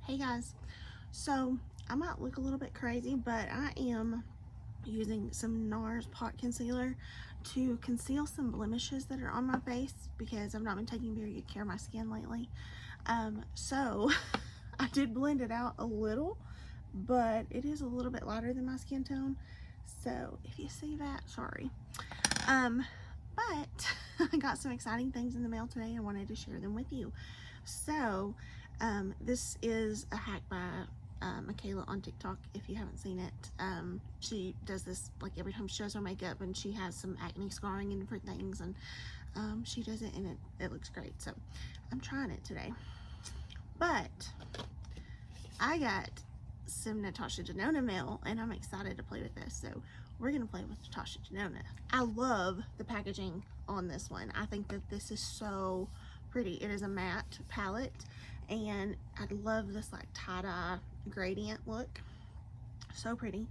Hey guys, so I might look a little bit crazy, but I am using some NARS pot concealer to conceal some blemishes that are on my face because I've not been taking very good care of my skin lately. So I did blend it out a little, but it is a little bit lighter than my skin tone. So if you see that, sorry. But I got some exciting things in the mail today. I wanted to share them with you. So this is a hack by Michaela on TikTok. If you haven't seen it, she does this like every time she does her makeup, and she has some acne scarring and different things, and she does it, and it looks great. So I'm trying it today. But I got some Natasha Denona mail, and I'm excited to play with this. So we're gonna play with Natasha Denona. I love the packaging on this one. I think that this is so pretty. It is a matte palette, and I love this like tie-dye gradient look. So pretty.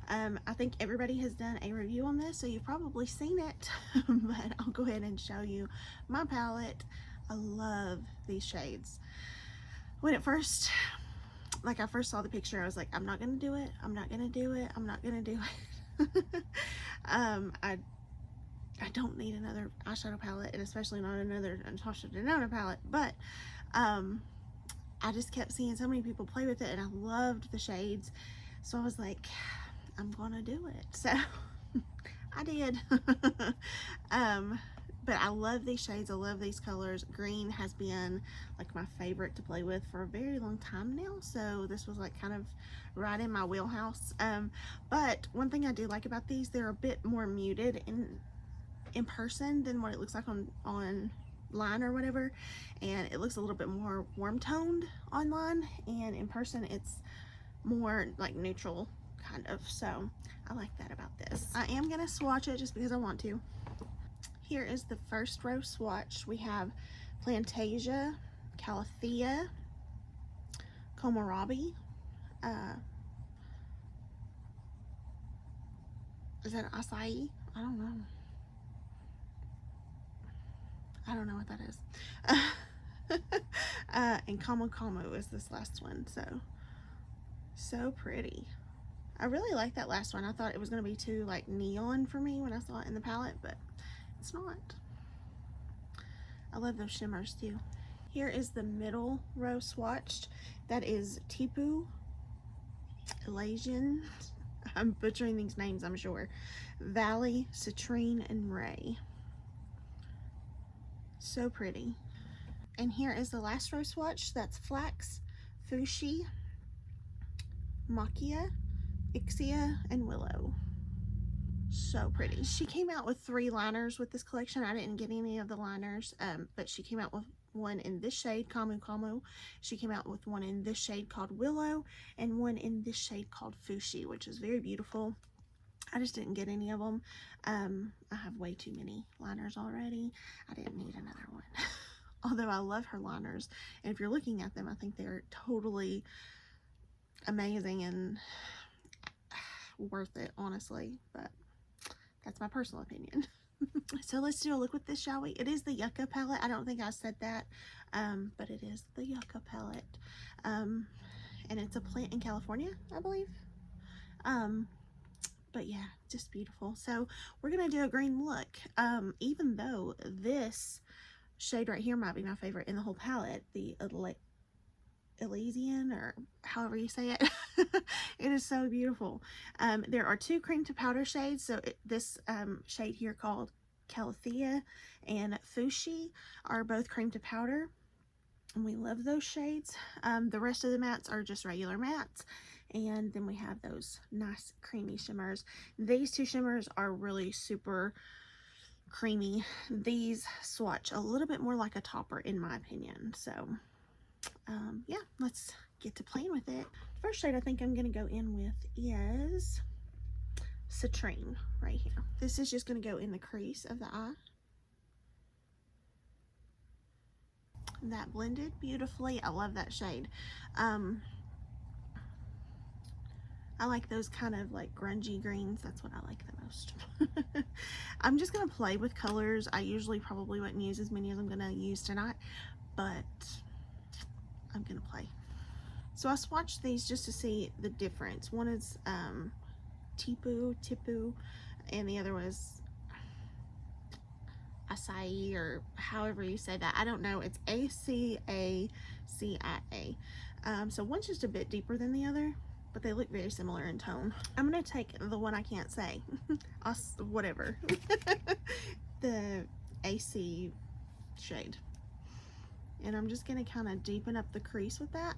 I think everybody has done a review on this, so you've probably seen it, but I'll go ahead and show you my palette. I love these shades. When it first, like I first saw the picture, I was like, I'm not gonna do it, I'm not gonna do it, I'm not gonna do it. I don't need another eyeshadow palette, and especially not another Natasha Denona palette, but I just kept seeing so many people play with it, and I loved the shades, so I was like, I'm gonna do it. So I did. But I love these shades, I love these colors. Green has been like my favorite to play with for a very long time now, so this was like kind of right in my wheelhouse. But one thing I do like about these, they're a bit more muted in person than what it looks like online or whatever, and it looks a little bit more warm toned online, and in person it's more like neutral kind of. So I like that about this. I am gonna swatch it just because I want to. Here is the first row swatch. We have Plantasia, Calathea, Kohlrabi, is that acai? I don't know. I don't know what that is. And Camu Camu is this last one. So pretty. I really like that last one. I thought it was going to be too like neon for me when I saw it in the palette, but it's not. I love those shimmers too. Here is the middle row swatched. That is Tipu, Elasian, I'm butchering these names, I'm sure, Valley, Citrine, and Ray. So pretty. And here is the last row swatch. That's Flax, Fuchsia, Maquia, Ixia, and Willow. So pretty. She came out with 3 liners with this collection. I didn't get any of the liners, but she came out with one in this shade, Camu Camu. She came out with one in this shade called Willow, and one in this shade called Fuchsia, which is very beautiful. I just didn't get any of them. I have way too many liners already. I didn't need another one. Although I love her liners, and if you're looking at them, I think they're totally amazing and worth it, honestly, but that's my personal opinion. So let's do a look with this, shall we? It is the Yucca palette. I don't think I said that, but it is the Yucca palette. And it's a plant in California, I believe. But yeah, just beautiful. So we're gonna do a green look. Even though this shade right here might be my favorite in the whole palette, the Elysian, or however you say it. It is so beautiful. There are 2 cream to powder shades. So this shade here called Calathea and Fuchsia are both cream to powder, and we love those shades. The rest of the mattes are just regular mattes, and then we have those nice creamy shimmers. These 2 shimmers are really super creamy. These swatch a little bit more like a topper in my opinion. So yeah, let's get to playing with it. First shade I think I'm gonna go in with is Citrine right here. This is just gonna go in the crease of the eye. That blended beautifully. I love that shade. I like those kind of like grungy greens. That's what I like the most. I'm just gonna play with colors. I usually probably wouldn't use as many as I'm gonna use tonight, but I'm gonna play. So I swatched these just to see the difference. One is Tipu, and the other was acai, or however you say that. I don't know. It's Acaccia. So one's just a bit deeper than the other, but they look very similar in tone. I'm gonna take the one I can't say. Whatever. The AC shade. And I'm just gonna kind of deepen up the crease with that.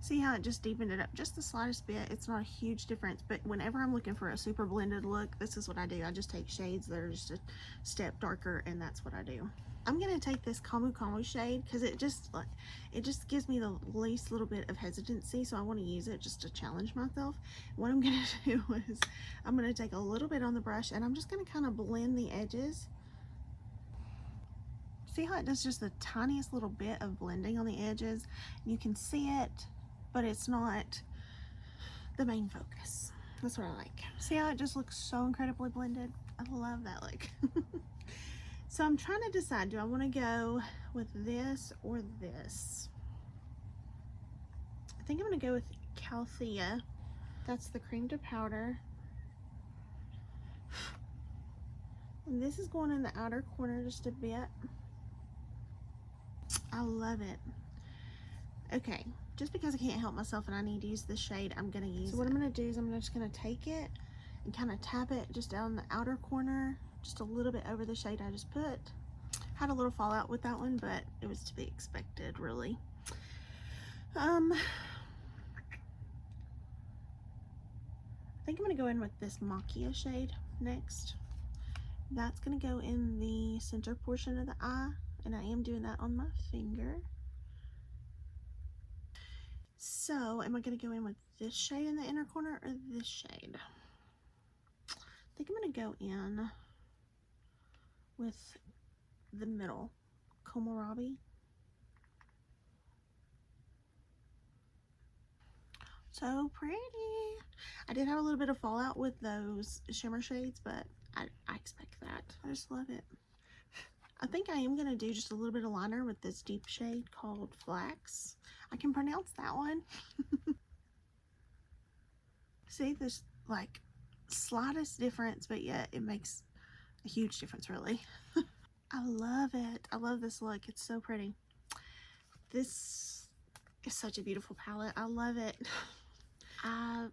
See how it just deepened it up just the slightest bit? It's not a huge difference, but whenever I'm looking for a super blended look, this is what I do. I just take shades that are just a step darker, and that's what I do. I'm gonna take this Camu Camu shade because it just gives me the least little bit of hesitancy, so I want to use it just to challenge myself. What I'm gonna do is I'm gonna take a little bit on the brush, and I'm just gonna kind of blend the edges. See how it does just the tiniest little bit of blending on the edges? You can see it, but it's not the main focus. That's what I like. See how it just looks so incredibly blended? I love that look. So I'm trying to decide, do I want to go with this or this? I think I'm going to go with Calthea. That's the cream to powder. And this is going in the outer corner just a bit. I love it. Okay, just because I can't help myself and I need to use this shade, I'm going to use it. So what I'm going to do is I'm just going to take it and kind of tap it just down the outer corner, just a little bit over the shade I just put. Had a little fallout with that one, but it was to be expected, really. I think I'm going to go in with this Macchia shade next. That's going to go in the center portion of the eye, and I am doing that on my finger. So, am I going to go in with this shade in the inner corner or this shade? I think I'm going to go in with the middle, Kohlrabi. So pretty. I did have a little bit of fallout with those shimmer shades, but I expect that. I just love it. I think I am going to do just a little bit of liner with this deep shade called Flax. I can pronounce that one. See, this like slightest difference, but yet it makes a huge difference, really. I love it. I love this look. It's so pretty. This is such a beautiful palette. I love it. I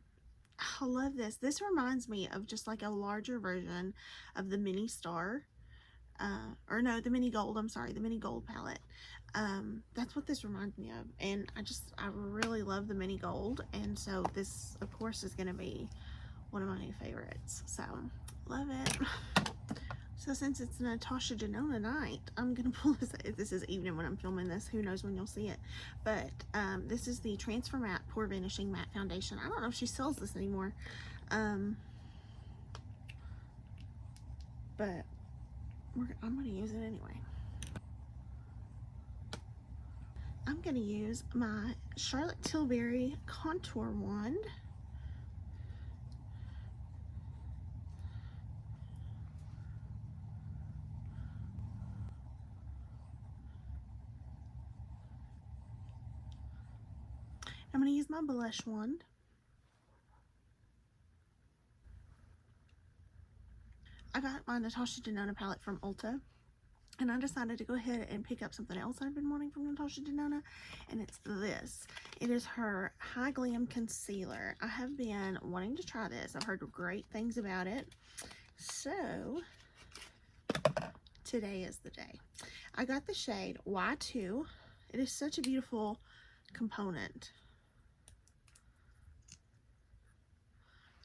love this. This reminds me of just like a larger version of the Mini Star. Or no, the Mini Gold. I'm sorry, the Mini Gold palette. That's what this reminds me of. And I really love the Mini Gold. And so this, of course, is going to be one of my new favorites. So, love it. So since it's Natasha Denona night, I'm going to pull this. This is evening when I'm filming this. Who knows when you'll see it. But this is the Transfer Matte Pore Vanishing Matte Foundation. I don't know if she sells this anymore. But I'm going to use it anyway. I'm going to use my Charlotte Tilbury Contour Wand. I'm going to use my blush wand. I got my Natasha Denona palette from Ulta, and I decided to go ahead and pick up something else I've been wanting from Natasha Denona, and it's this. It is her High Glam Concealer. I have been wanting to try this. I've heard great things about it. So, today is the day. I got the shade Y2. It is such a beautiful component.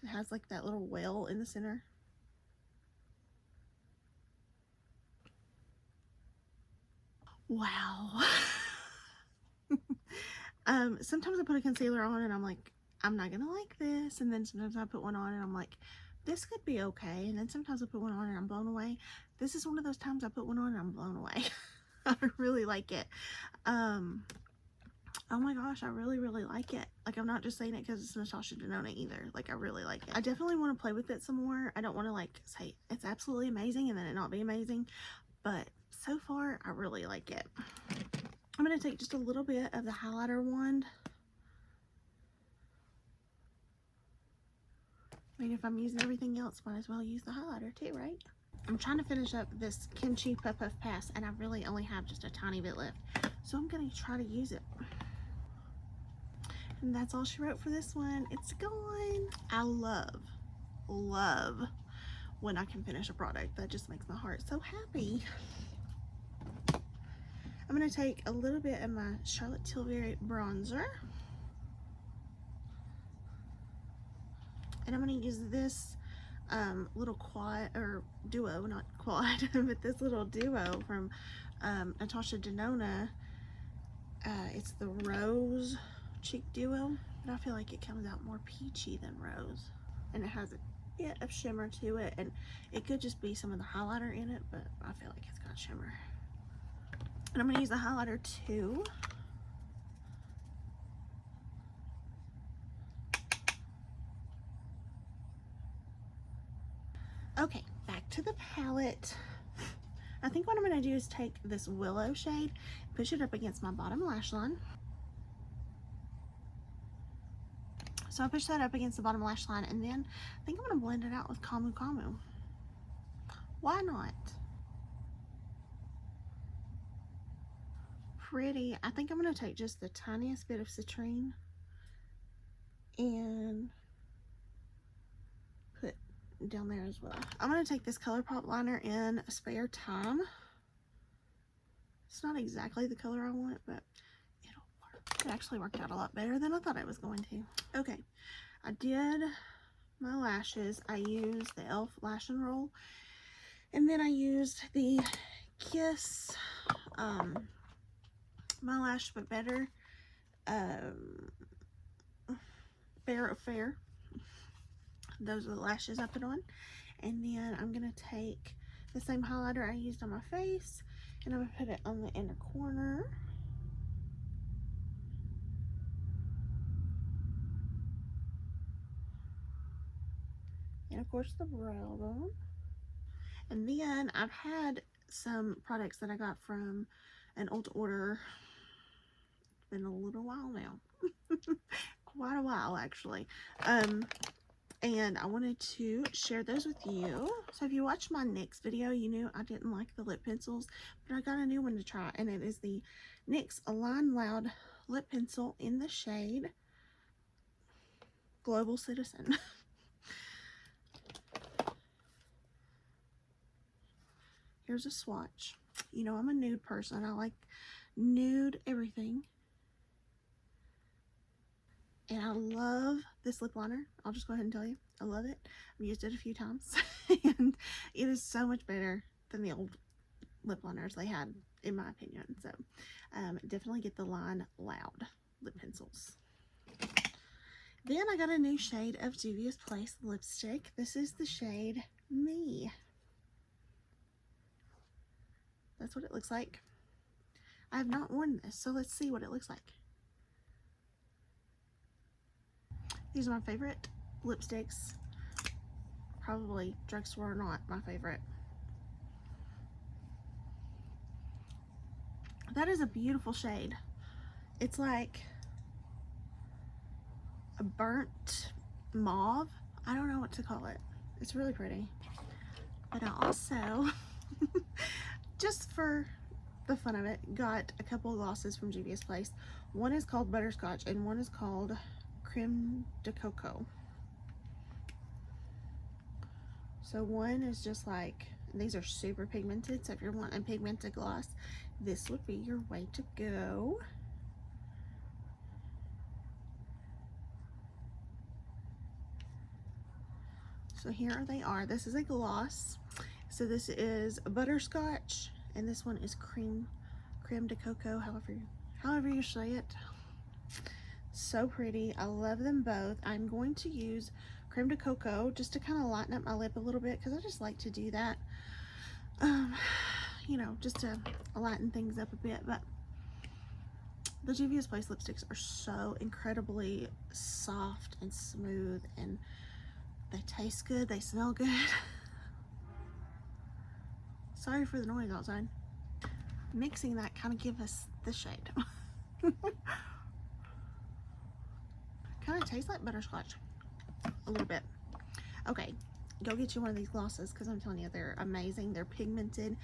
It has like that little well in the center. Wow. Sometimes I put a concealer on and I'm like, I'm not gonna like this. And then sometimes I put one on and I'm like, this could be okay. And then sometimes I put one on and I'm blown away. This is one of those times I put one on and I'm blown away. I really like it. Oh my gosh, I really, really like it. Like, I'm not just saying it because it's Natasha Denona either. Like, I really like it. I definitely want to play with it some more. I don't want to, like, say it's absolutely amazing and then it not be amazing. But so far, I really like it. I'm going to take just a little bit of the highlighter wand. I mean, if I'm using everything else, might as well use the highlighter too, right? I'm trying to finish up this Kimchi Puff Puff Pass, and I really only have just a tiny bit left. So I'm going to try to use it. And that's all she wrote for this one. It's gone. I love when I can finish a product. That just makes my heart so happy. I'm going to take a little bit of my Charlotte Tilbury bronzer. And I'm going to use this little quad, or duo, not quad, but this little duo from Natasha Denona. It's the Rose Cheek Duo, but I feel like it comes out more peachy than rose. And it has a bit of shimmer to it, and it could just be some of the highlighter in it, but I feel like it's got shimmer. And I'm going to use the highlighter too. Okay, back to the palette. I think what I'm going to do is take this Willow shade, push it up against my bottom lash line. So I push that up against the bottom lash line, and then I think I'm going to blend it out with Camu Camu. Why not? Pretty. I think I'm going to take just the tiniest bit of citrine and put down there as well. I'm going to take this ColourPop liner in Spare Time. It's not exactly the color I want, but it'll work. It actually worked out a lot better than I thought it was going to. Okay, I did my lashes. I used the e.l.f. Lash and Roll, and then I used the Kiss My Lash But Better Fair Affair. Those are the lashes I put on. And then I'm going to take the same highlighter I used on my face, and I'm going to put it on the inner corner. And of course the brow bone. And then I've had some products that I got from an old order. It's been a little while now. Quite a while actually. And I wanted to share those with you. So if you watched my next video, you knew I didn't like the lip pencils, but I got a new one to try, and it is the NYX Align Loud lip pencil in the shade Global Citizen. Here's a swatch. You know, I'm a nude person. I like nude everything. And I love this lip liner. I'll just go ahead and tell you, I love it. I've used it a few times, and it is so much better than the old lip liners they had, in my opinion. So definitely get the Line Loud lip pencils. Then I got a new shade of Juvia's Place lipstick. This is the shade Me. That's what it looks like. I have not worn this, so let's see what it looks like. These are my favorite lipsticks. Probably drugstore or not, my favorite. That is a beautiful shade. It's like a burnt mauve. I don't know what to call it. It's really pretty. But I also, just for the fun of it, got a couple of glosses from Juvia's Place. One is called Butterscotch and one is called Creme de Coco. So one is just like, these are super pigmented, so if you're wanting a pigmented gloss, this would be your way to go. So here they are. This is a gloss. So this is Butterscotch, and this one is Creme de Coco, however you say it. So pretty. I love them both. I'm going to use Creme de Coco just to kind of lighten up my lip a little bit, because I just like to do that. You know, just to lighten things up a bit. But the Juvia's Place lipsticks are so incredibly soft and smooth, and they taste good, they smell good. Sorry for the noise outside. mixing that kind of give us this shade. Kind of tastes like butterscotch a little bit. Okay, go get you one of these glosses because I'm telling you, they're amazing. They're pigmented.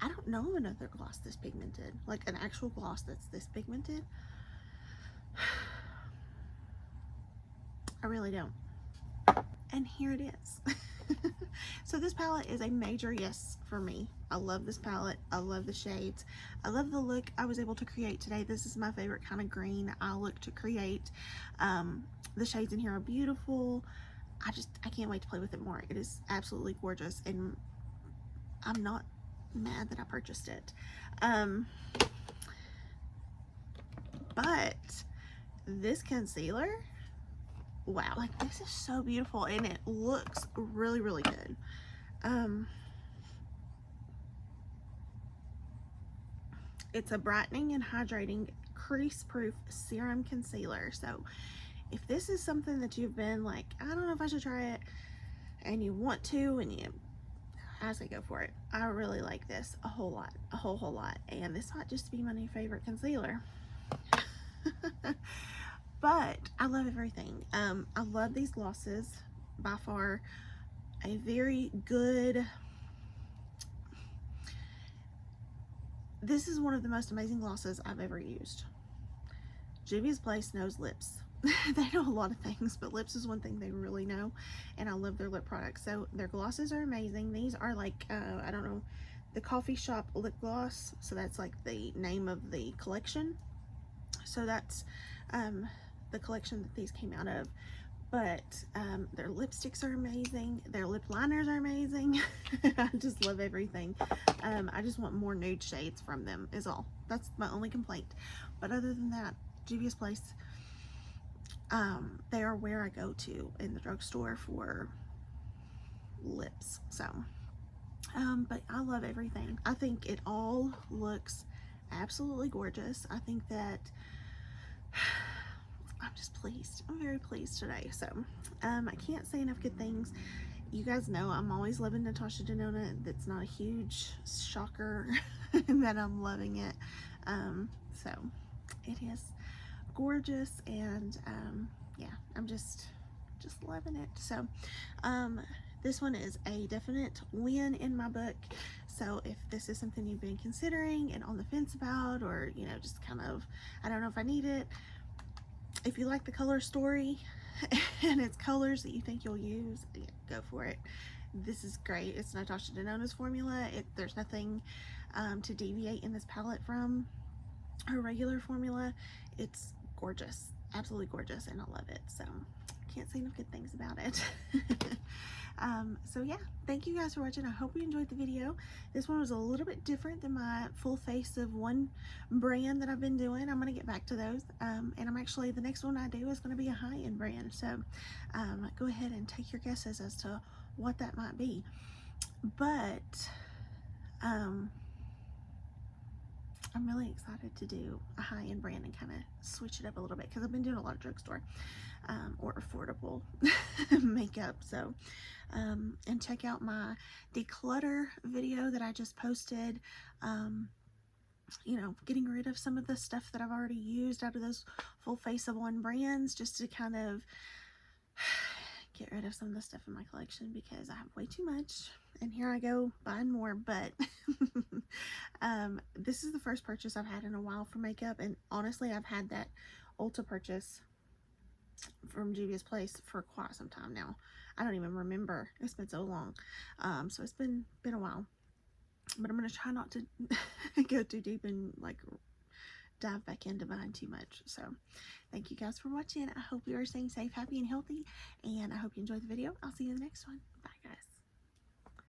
I don't know of another gloss this pigmented, like an actual gloss that's this pigmented. I really don't. And here it is. So this palette is a major yes for me. I love this palette. I love the shades. I love the look I was able to create today. This is my favorite kind of green I look to create. The shades in here are beautiful. I can't wait to play with it more. It is absolutely gorgeous, and I'm not mad that I purchased it. But this concealer, wow, like this is so beautiful, and it looks really, really good. It's a brightening and hydrating crease proof serum concealer. So if this is something that you've been like, I don't know if I should try it, and you want to, and I say go for it. I really like this a whole lot, a whole lot, and this might just be my new favorite concealer. But I love everything. I love these glosses. By far a very good, this is one of the most amazing glosses I've ever used. Juvia's Place knows lips. They know a lot of things, but lips is one thing they really know, and I love their lip products. So their glosses are amazing. These are like, I don't know, the Coffee Shop lip gloss. So that's like the name of the collection. So that's the collection that these came out of. But their lipsticks are amazing. Their lip liners are amazing. I just love everything. I just want more nude shades from them is all. That's my only complaint. But other than that, Juvia's Place, they are where I go to in the drugstore for lips. So, but I love everything. I think it all looks absolutely gorgeous. I think that I'm just pleased. I'm very pleased today. So I can't say enough good things. You guys know I'm always loving Natasha Denona. That's not a huge shocker that I'm loving it. So it is gorgeous, and yeah, I'm just loving it. So this one is a definite win in my book. So if this is something you've been considering and on the fence about, or you know, just kind of, I don't know if I need it, if you like the color story and it's colors that you think you'll use, yeah, go for it. This is great. It's Natasha Denona's formula. There's nothing to deviate in this palette from her regular formula. It's gorgeous, absolutely gorgeous, and I love it. So can't say enough good things about it. So yeah, thank you guys for watching. I hope you enjoyed the video. This one was a little bit different than my full face of one brand that I've been doing. I'm going to get back to those, and I'm actually, the next one I do is going to be a high-end brand. So go ahead and take your guesses as to what that might be. But I'm really excited to do a high-end brand and kind of switch it up a little bit, because I've been doing a lot of drugstore or affordable makeup. So and check out my declutter video that I just posted, you know, getting rid of some of the stuff that I've already used out of those full face of one brands, just to kind of get rid of some of the stuff in my collection, because I have way too much, and here I go buying more. But this is the first purchase I've had in a while for makeup, and honestly I've had that Ulta purchase from Juvia's Place for quite some time now. I don't even remember. It's been so long. So it's been a while, but I'm going to try not to go too deep and like dive back into buying too much. So thank you guys for watching. I hope you are staying safe, happy, and healthy, and I hope you enjoyed the video. I'll see you in the next one. Bye guys.